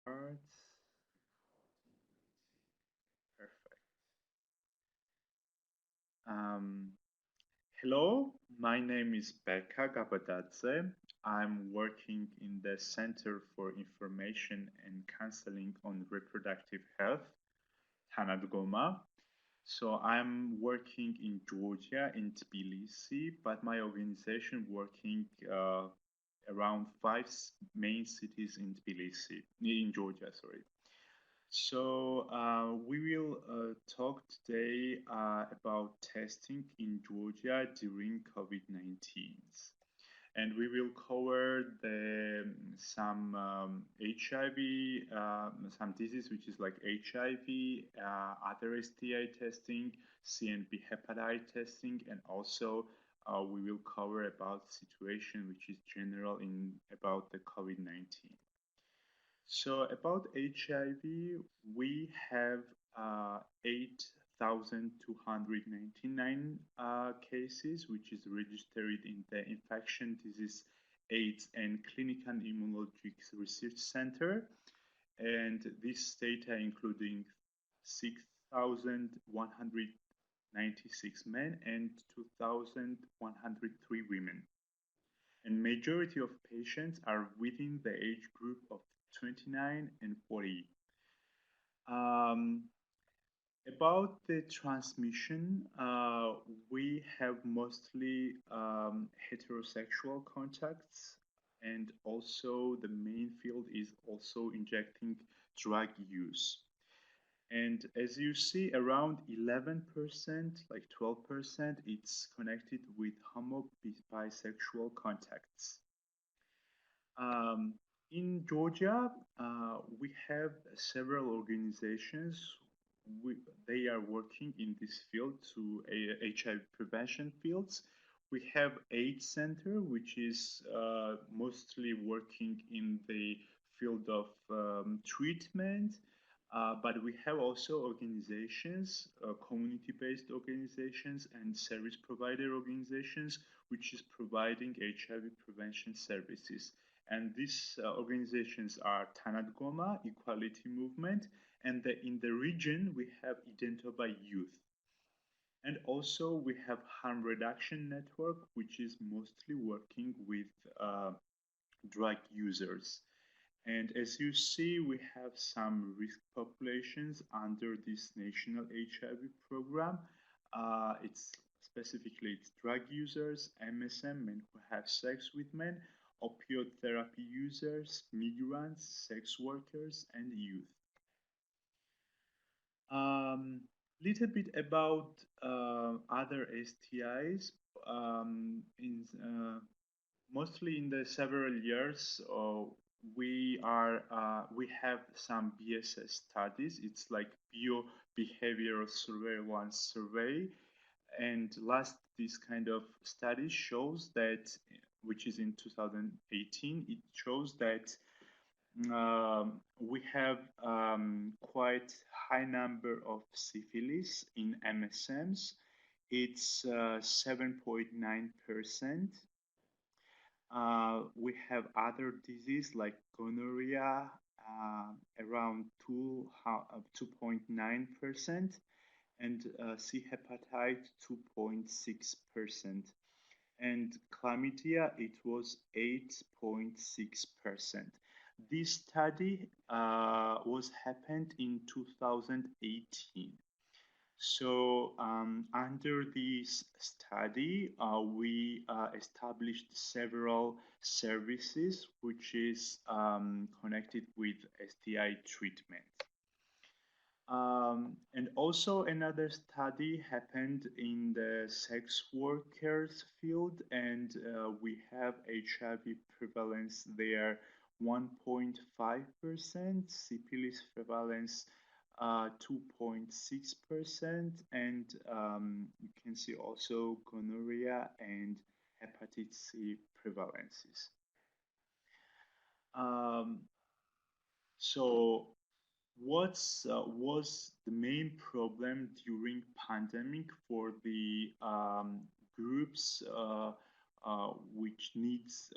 Arts. Perfect. Um, Hello, my name is Beka Gabadadze. I'm working in the Center for Information and Counseling on Reproductive Health, Tanadgoma. So I'm working in Georgia, in Tbilisi, but my organization working around main cities in Tbilisi, in Georgia, sorry. So we will talk today about testing in Georgia during COVID-19, and we will cover some HIV, some disease which is like HIV, other STI testing, CNP hepatitis testing, and also we will cover about situation which is general in about the COVID-19. So about HIV, we have 8,299 cases, which is registered in the Infection Disease, AIDS, and Clinical Immunologics Research Center. And this data including 6,196 men and 2,103 women. And majority of patients are within the age group of 29 and 40. Um, about the transmission, we have mostly heterosexual contacts, and also the main field is also injecting drug use. And as you see, around 11%, like 12%, it's connected with homo-bisexual contacts. Um, in Georgia, we have several organizations. We, they are working in this field to HIV prevention fields. We have AIDS Center, which is mostly working in the field of treatment. But we have also organizations, community-based organizations and service provider organizations, which is providing HIV prevention services. And these organizations are Tanadgoma, Equality Movement, and in the region we have Identify Youth. And also we have Harm Reduction Network, which is mostly working with drug users. And as you see, we have some risk populations under this national HIV program. It's specifically it's drug users, MSM, men who have sex with men, opioid therapy users, migrants, sex workers, and youth. Little bit about other STIs. Mostly in the several years, we have some BSS studies. It's like bio-behavioral surveillance survey, and last this kind of study shows that, which is in 2018, it shows that we have quite high number of syphilis in MSMs. It's 7.9%. We have other disease like gonorrhea, around 2.9%, and C hepatitis 2.6%. And chlamydia, it was 8.6%. This study was happened in 2018. So under this study, we established several services which is connected with STI treatment. And also another study happened in the sex workers field, and we have HIV prevalence there 1.5%, syphilis prevalence 2.6%, and you can see also gonorrhea and hepatitis C prevalences. So what was the main problem during pandemic for the groups which needs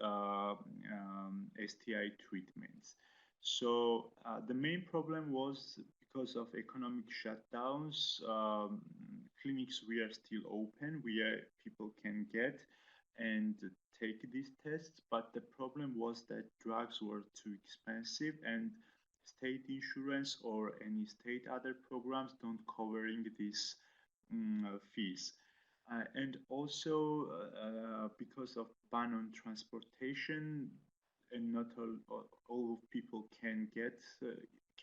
STI treatments? So the main problem was because of economic shutdowns, clinics were still open where people can get and take these tests, but the problem was that drugs were too expensive and state insurance or any state other programs don't covering these fees. And also because of ban on transportation, and not all people can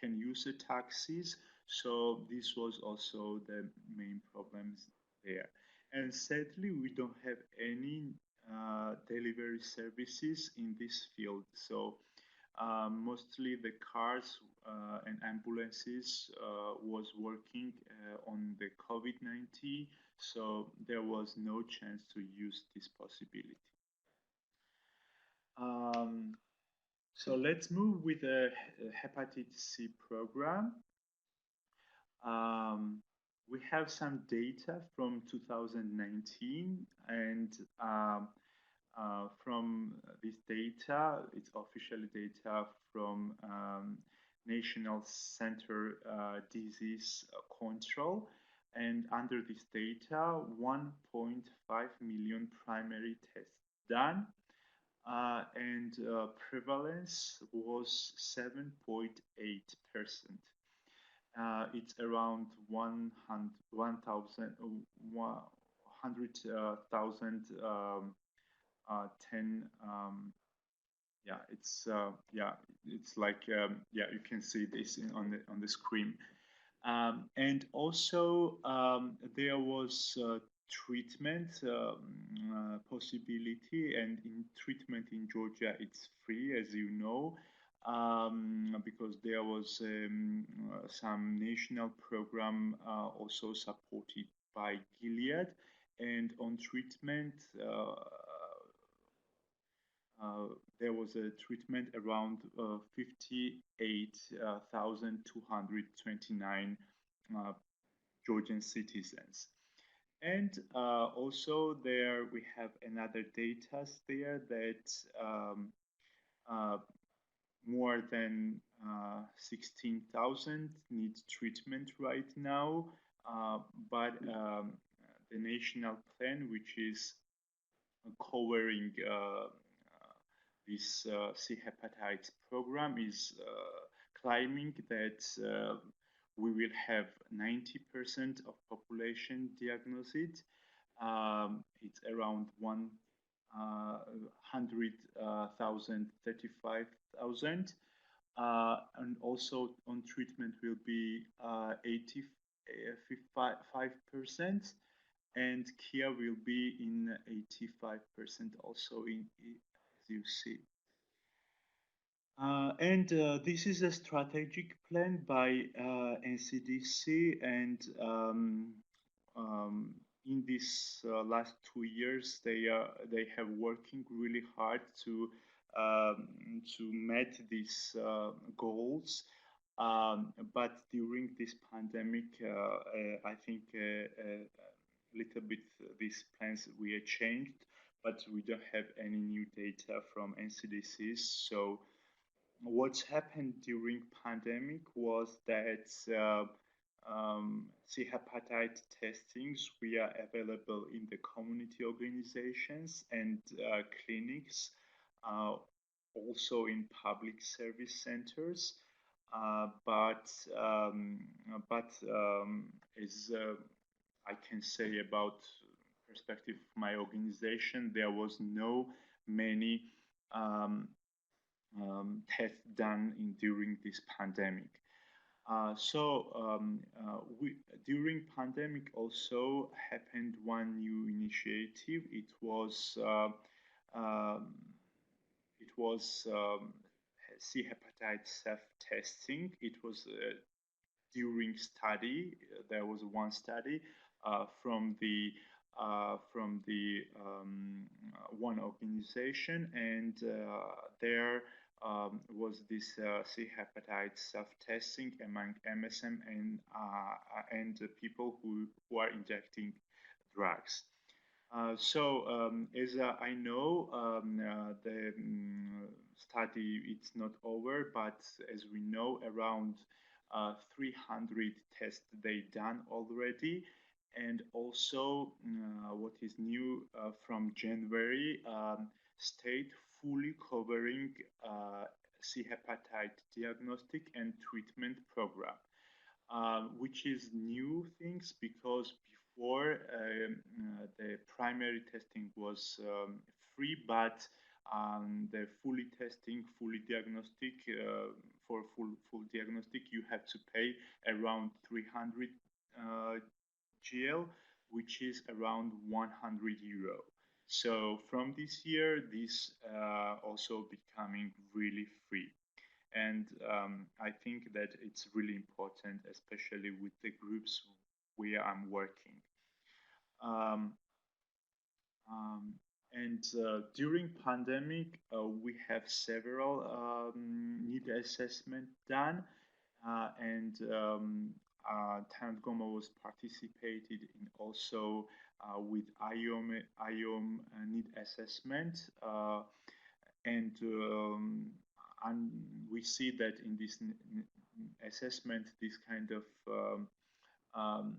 use the taxis. So this was also the main problems there. And sadly, we don't have any delivery services in this field. So mostly the cars and ambulances was working on the COVID-19, so there was no chance to use this possibility. Um, so let's move with the hepatitis C program. Um, we have some data from 2019, and from this data, it's official data from National Center Disease Control. And under this data, 1.5 million primary tests done, and prevalence was 7.8%. It's around 100,000 10 yeah, it's like yeah, you can see this on the screen. And also there was treatment possibility, and in treatment in Georgia it's free, as you know, because there was some national program also supported by Gilead, and on treatment there was a treatment around 58,229 Georgian citizens. And also there we have another data there that more than 16,000 need treatment right now, but the national plan, which is covering this C hepatitis program, is claiming that we will have 90% of population diagnosed. It's around 100,000, 35,000. And also on treatment will be 85%, and care will be in 85% also as you see. And this is a strategic plan by NCDC, and in these last 2 years, they have working really hard to meet these goals. But during this pandemic, I think a little bit these plans were changed, but we don't have any new data from NCDC. So what's happened during pandemic was that C hepatitis testings were available in the community organizations and clinics, also in public service centers. But as I can say about perspective of my organization, there was no many tests done during this pandemic. During pandemic also happened one new initiative. It was C hepatitis self-testing. It was during study. There was one study from the one organization, and there was this C hepatitis self-testing among MSM and people who are injecting drugs. As I know, the study it's not over, but as we know, around 300 tests they done already, and also what is new from January, state fully covering C hepatitis diagnostic and treatment program, which is new things because before the primary testing was free, but the fully testing, fully diagnostic, for full diagnostic, you have to pay around 300 GL, which is around 100 euro. So from this year, this also becoming really free. And I think that it's really important, especially with the groups where I'm working. Um, um, and during pandemic, we have several need assessment done, and Tanadgoma was participated in also with IOM need assessment. And we see that in this assessment, um,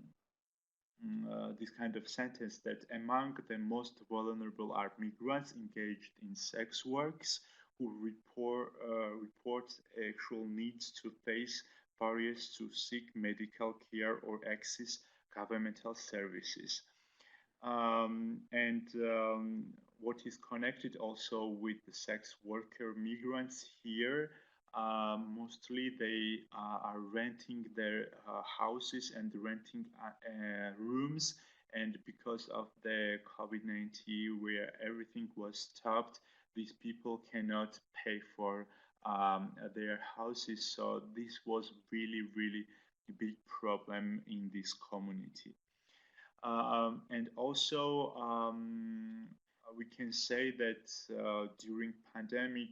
this kind of sentence that among the most vulnerable are migrants engaged in sex works who report actual needs to face barriers to seek medical care or access governmental services. And what is connected also with the sex worker migrants here, mostly they are renting their houses and renting rooms. And because of the COVID-19, where everything was stopped, these people cannot pay for their houses. So this was really, really a big problem in this community. And also, we can say that during pandemic,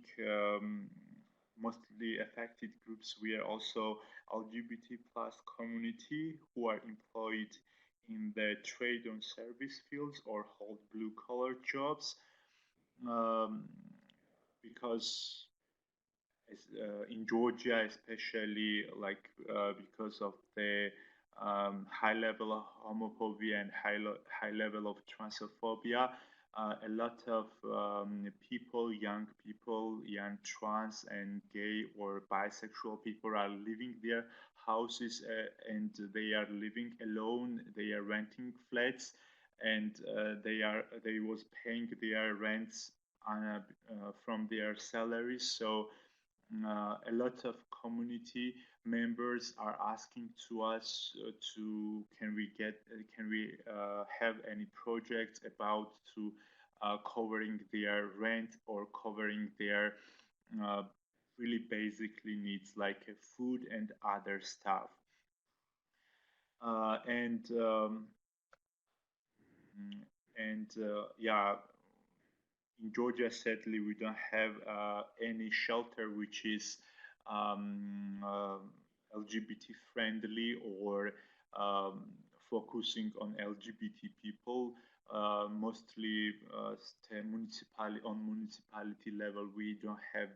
mostly affected groups were also LGBT plus community who are employed in the trade and service fields or hold blue collar jobs, um, because in Georgia, especially like because of the high level of homophobia and high level of transphobia, a lot of young people, young trans and gay or bisexual people are leaving their houses and they are living alone. They are renting flats and they was paying their rents from their salaries. So a lot of community members are asking to us to can we have any projects about to covering their rent or covering their uh, really basically needs like food and other stuff. Uh, and um, yeah, in Georgia, sadly, we don't have any shelter which is LGBT friendly or um, focusing on LGBT people. Mostly on municipality level, we don't have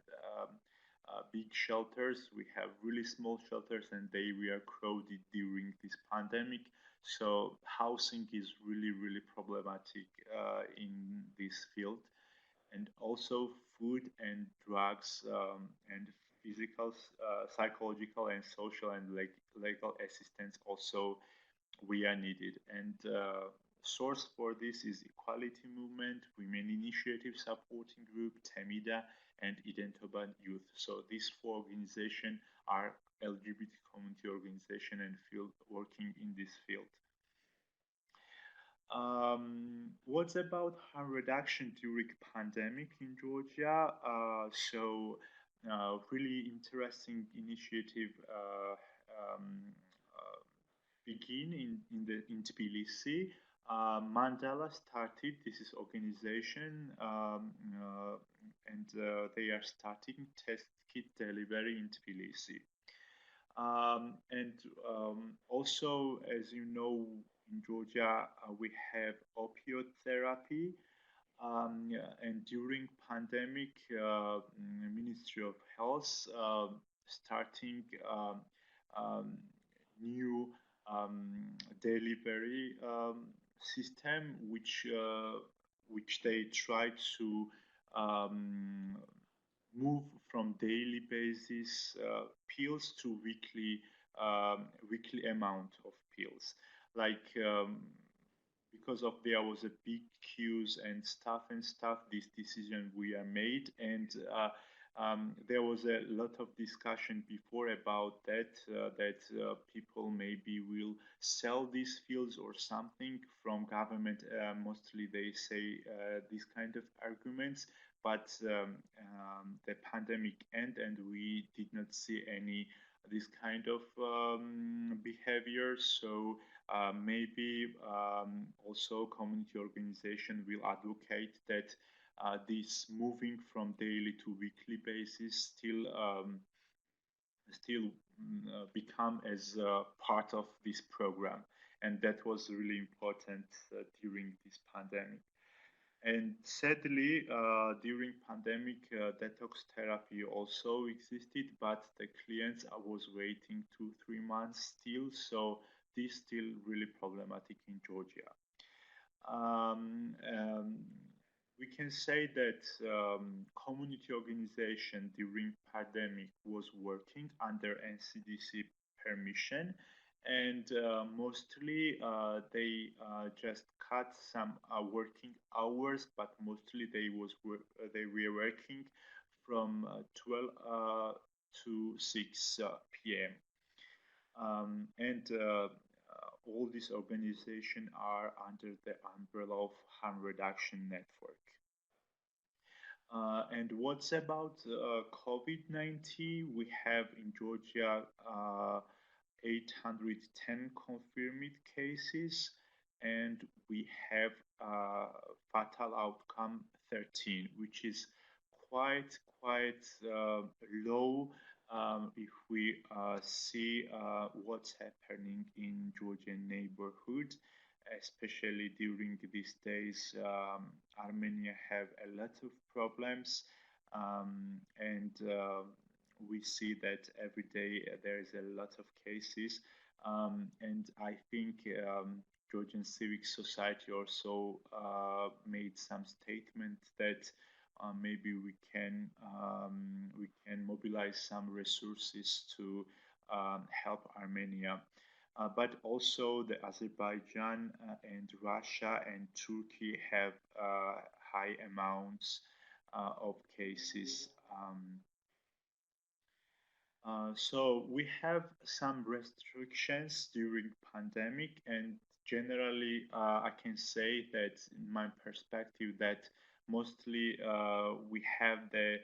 big shelters. We have really small shelters, and they were crowded during this pandemic. So housing is really, really problematic in this field, and also food and drugs and physical, psychological, and social and legal assistance also we are needed. And source for this is Equality Movement, Women Initiative Supporting Group, Temida, and Identoban Youth. So these four organizations are LGBT community organization and field working in this field. What about harm reduction during pandemic in Georgia? Really interesting initiative begin in Tbilisi. Mandela started this is organization, and they are starting test kit delivery in Tbilisi. And Also, as you know, in Georgia, we have opioid therapy. And during pandemic, Ministry of Health starting um, new delivery system, which they try to um, move from daily basis pills to weekly amount of pills. Like because of there was a big queues and stuff, this decision we are made, and there was a lot of discussion before about that people maybe will sell these fields or something from government. Mostly they say these kind of arguments, but the pandemic end and we did not see any this kind of behavior. So maybe also community organization will advocate that this moving from daily to weekly basis still become as part of this program, and that was really important during this pandemic. And sadly, during pandemic, detox therapy also existed, but the clients was waiting 2 3 months still. So this still really problematic in Georgia. Um, we can say that community organization during pandemic was working under NCDC permission, and mostly they just cut some working hours, but mostly they were working from 12 to 6 p.m. And all these organizations are under the umbrella of harm reduction network. And what's about COVID-19? We have in Georgia 810 confirmed cases, and we have fatal outcome 13, which is quite low if we see what's happening in Georgian neighborhood, especially during these days. Armenia have a lot of problems, and we see that every day there is a lot of cases. And I think Georgian Civic Society also made some statement that maybe we can mobilize some resources to help Armenia. But also the Azerbaijan and Russia and Turkey have high amounts of cases. So we have some restrictions during pandemic, and generally I can say that in my perspective that mostly we have the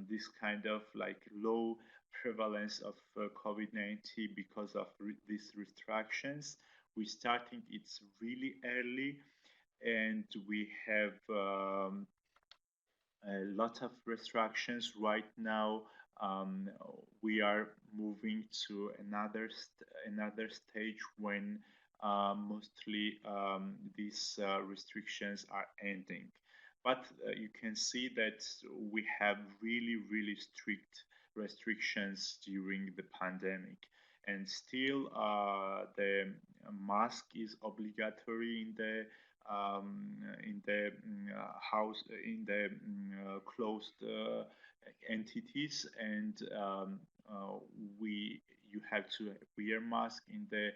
this kind of like low prevalence of COVID-19 because of these restrictions. We starting it's really early, and we have a lot of restrictions right now. Um, we are moving to another stage when mostly these restrictions are ending. But you can see that we have really strict restrictions during the pandemic, and still the mask is obligatory in the house in the closed entities, and we you have to wear mask in the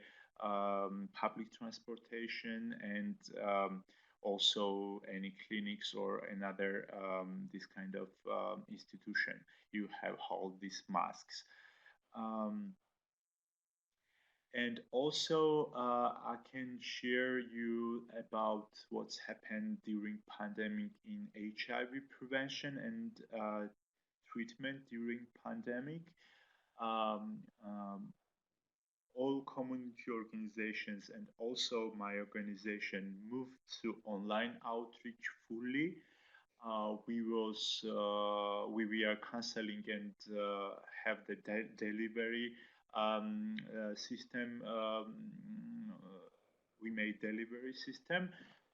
public transportation, and also any clinics or another this kind of institution you have hold these masks. um, and also, I can share you about what's happened during pandemic in HIV prevention and treatment during pandemic. Um, um, all community organizations and also my organization moved to online outreach fully. We are canceling and have the delivery system we made delivery system.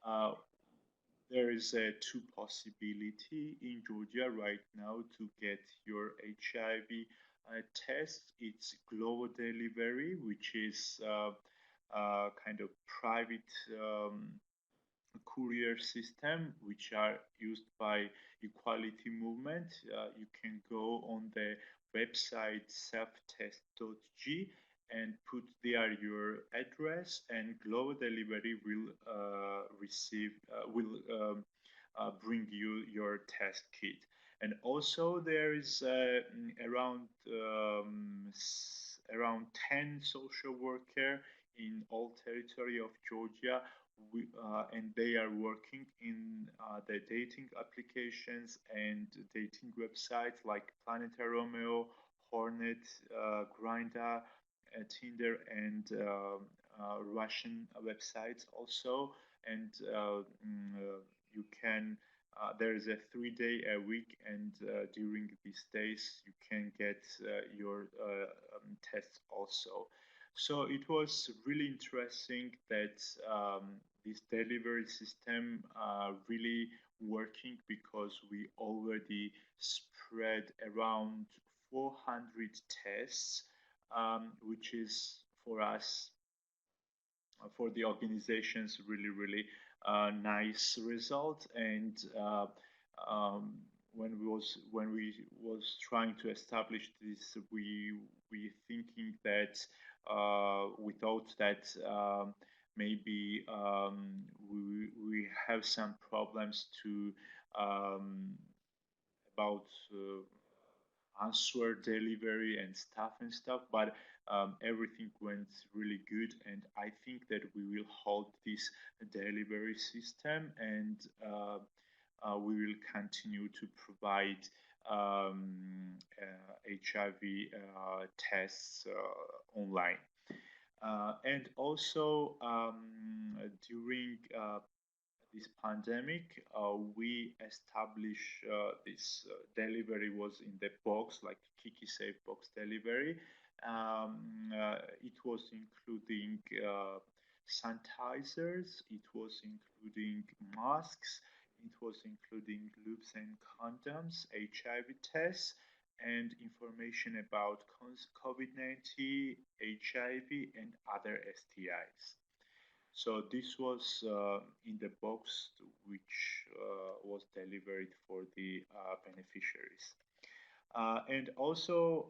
Uh, there is a two possibility in Georgia right now to get your HIV test. It's global delivery, which is kind of private courier system, which are used by equality movement. You can go on the website selftest.g and put there your address, and global delivery will receive will bring you your test kit. And also there is around 10 social worker in all territory of Georgia, and they are working in the dating applications and dating websites like Planeta Romeo, Hornet, Grindr, Tinder, and Russian websites also. And you can there is a 3 day a week, and during these days you can get your tests also. So it was really interesting that this delivery system really working, because we already spread around 400 tests, which is for us, for the organizations, really nice result. And when we was trying to establish this, we thinking that without that, maybe we have some problems to about answer delivery and stuff, but everything went really good, and I think that we will hold this delivery system, and we will continue to provide HIV tests online. And also during this pandemic, we established this delivery was in the box, like Kiki Safe box delivery. It was including sanitizers, it was including masks, it was including loops and condoms, HIV tests, and information about COVID-19, HIV, and other STIs. So this was in the box, which was delivered for the beneficiaries. And also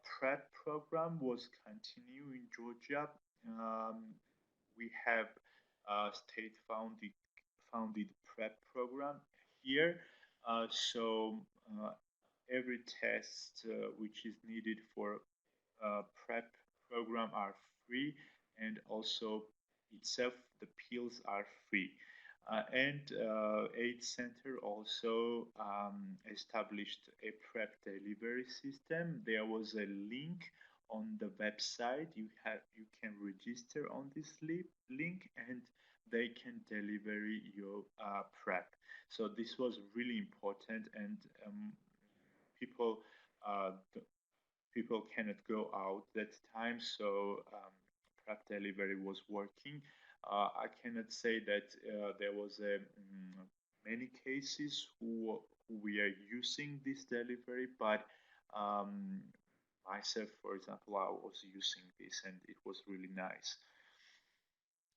PrEP program was continued in Georgia. We have state founded PrEP program here. So every test which is needed for PrEP program are free, and also itself the pills are free. And AIDS Center also established a PrEP delivery system. There was a link on the website. You can register on this link, and they can deliver your PrEP. So this was really important, and people uh, people cannot go out that time, so PrEP delivery was working. I cannot say that there was many cases who we are using this delivery, but myself, for example, I was using this, and it was really nice.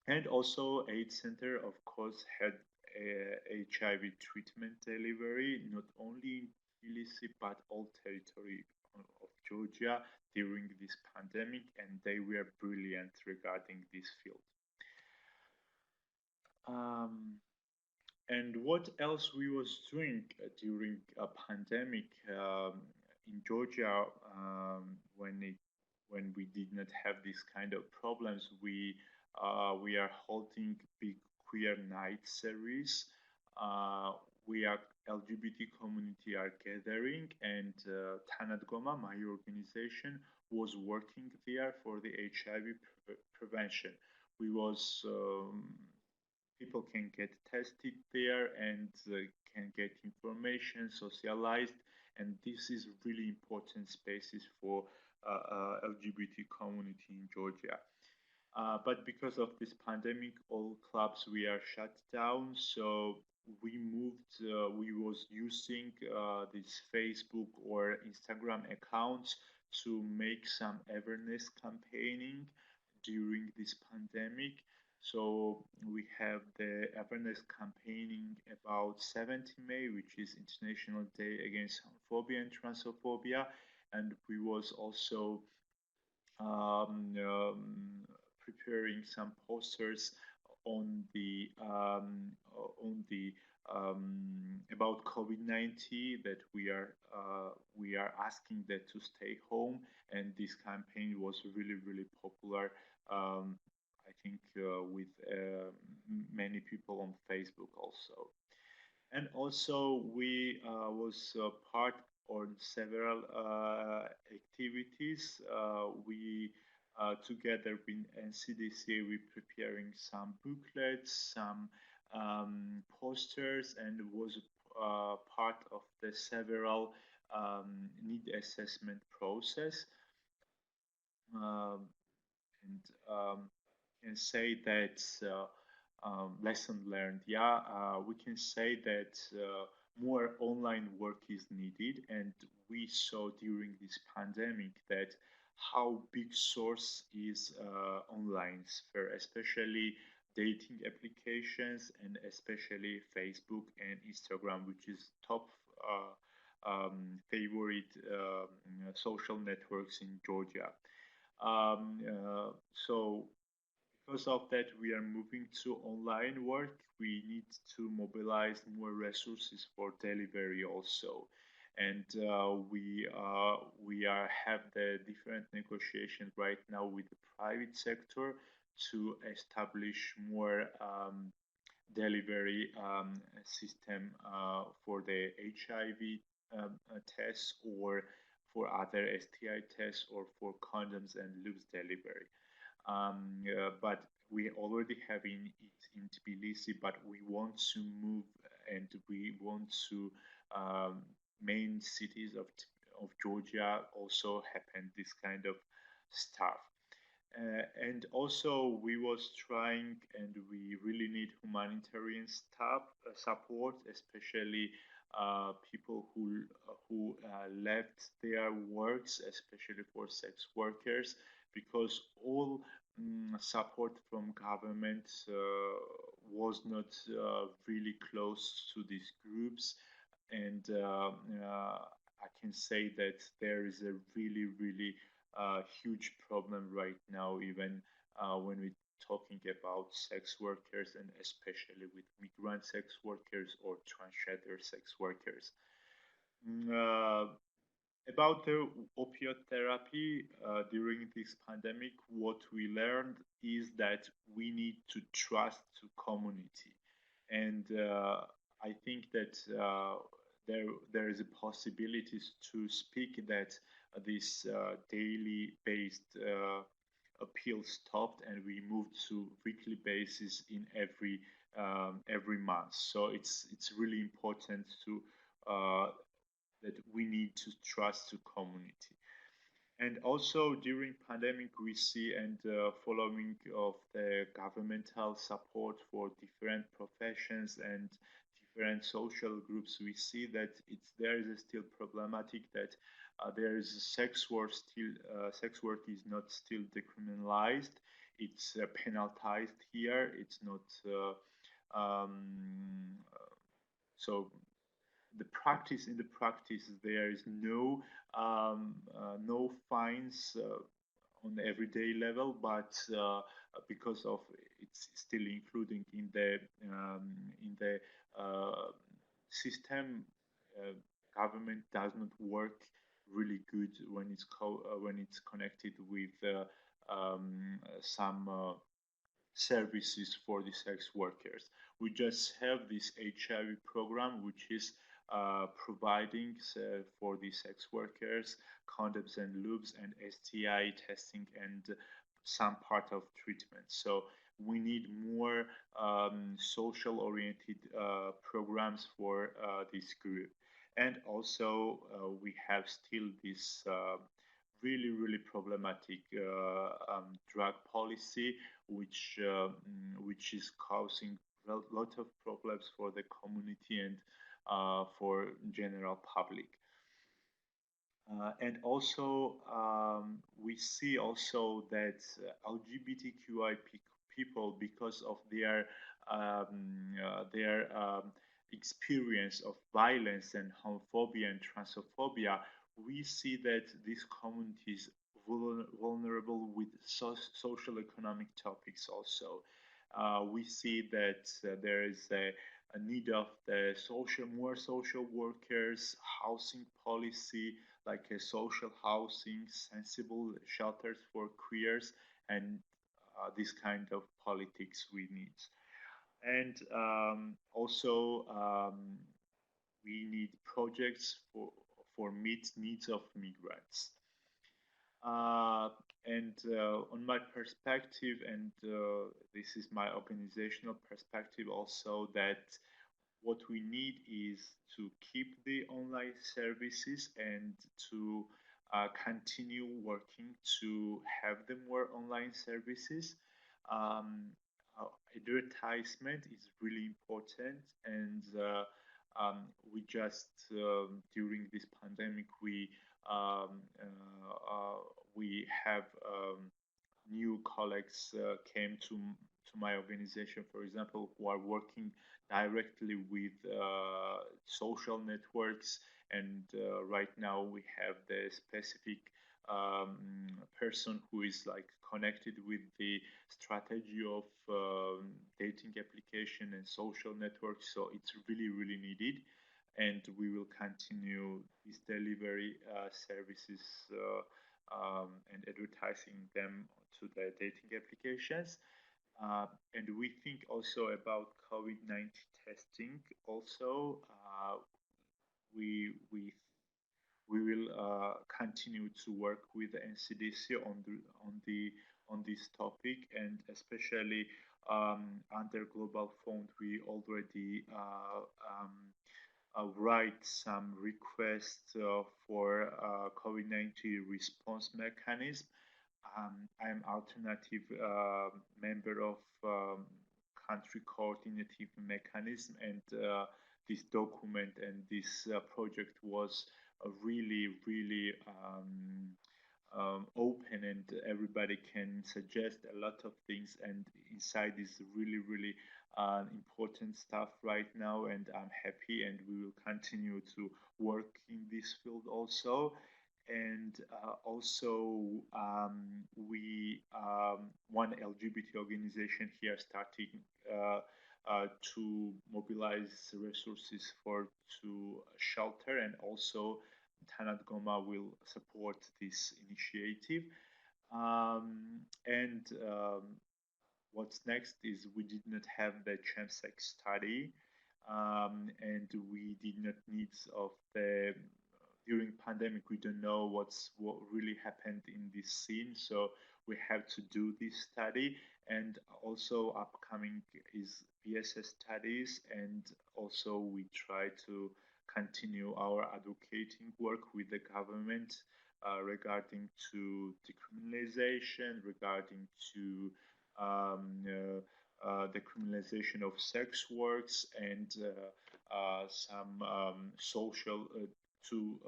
And also, AIDS Center, of course, had a HIV treatment delivery, not only in Tbilisi, but all territory of Georgia during this pandemic, and they were brilliant regarding this field. And what else we was doing during a pandemic in Georgia, when we did not have this kind of problems, we are holding big queer night series. We are LGBT community are gathering, and Tanadgoma, my organization, was working there for the HIV prevention. We was people can get tested there, and can get information socialized, and this is really important spaces for LGBT community in Georgia. But because of this pandemic, all clubs we are shut down. So we moved. We was using this Facebook or Instagram accounts to make some awareness campaigning during this pandemic. So we have the awareness campaigning about 17th May, which is International Day Against Homophobia and Transphobia, and we was also um, um, preparing some posters on the about COVID-19 that we are asking that to stay home, and this campaign was really popular. I think with many people on Facebook also. And also we was part on several activities. We together with NCDC we preparing some booklets, some posters, and was part of the several need assessment process. Um, and can say that lesson learned. Yeah, we can say that more online work is needed, and we saw during this pandemic that how big source is online sphere, especially dating applications and especially Facebook and Instagram, which is top favorite social networks in Georgia. So because of that, we are moving to online work. We need to mobilize more resources for delivery also, and we are have the different negotiations right now with the private sector to establish more delivery system for the HIV tests or for other STI tests or for condoms and lubes delivery. But we already have it in Tbilisi, but we want to move and we want to main cities of Georgia also happen this kind of stuff. And also we was trying and we really need humanitarian staff support, especially people who left their works, especially for sex workers, because all support from government was not really close to these groups, and I can say that there is a really huge problem right now, even when we're talking about sex workers and especially with migrant sex workers or transgender sex workers. Mm, uh, about the opioid therapy during this pandemic, what we learned is that we need to trust to community, and I think that there is a possibility to speak that this daily based appeal stopped, and we moved to weekly basis in every month. So it's really important to that we need to trust the community. And also during pandemic, we see and following of the governmental support for different professions and different social groups, we see that there is still problematic that there is sex work is not still decriminalized. It's penalized here. It's not so the practice in the practice there is no fines on everyday level, but because of it's still including in the uh, system, uh, government does not work really good when when it's connected with some services for the sex workers. We just have this HIV program, which is providing for the sex workers condoms and lubes and STI testing and some part of treatment. So we need more social oriented programs for this group. And also, we have still this really problematic drug policy, which is causing a lot of problems for the community and for general public. And also, we see also that LGBTQI people, because of their experience of violence and homophobia and transphobia, we see that these communities vulnerable with social economic topics also. We see that there is a need of the more social workers, housing policy, like a social housing, sensible shelters for queers, and this kind of politics we need. And also, we need projects for meet needs of migrants. Uh, and on my perspective, and this is my organizational perspective also, that what we need is to keep the online services and to continue working to have the more online services. Um, Advertisement is really important, and we just during this pandemic um, we have new colleagues came to my organization, for example, who are working directly with social networks. And right now we have the specific person who is like connected with the strategy of dating application and social networks. So it's really needed. And we will continue these delivery services and advertising them to the dating applications. And we think also about COVID-19 testing. Also, we we will continue to work with the NCDC on this topic, and especially under Global Fund, we already write some requests for COVID-19 response mechanism. I'm alternative member of country coordinative mechanism, and this document and this project was really open, and everybody can suggest a lot of things, and inside is really important stuff right now, and I'm happy, and we will continue to work in this field also. And also, we one LGBT organization here starting to mobilize resources for to shelter, and also Tanadgoma will support this initiative. And what's next is we did not have the chemsex study, and we did not need of the during pandemic. We don't know what really happened in this scene, so we have to do this study. And also upcoming is BSS studies, and also we try to continue our advocating work with the government regarding to decriminalization, regarding to the criminalization of sex works, and some social to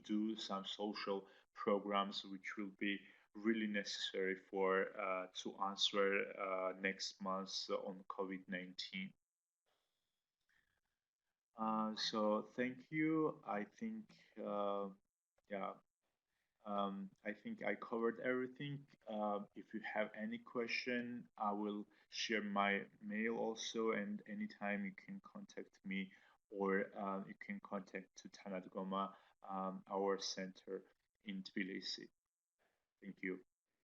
do some social programs which will be really necessary for to answer next month on COVID-19. So thank you. I think yeah. I think I covered everything. If you have any question, I will share my mail also, and anytime you can contact me, or you can contact to Tanadgoma, our center in Tbilisi. Thank you.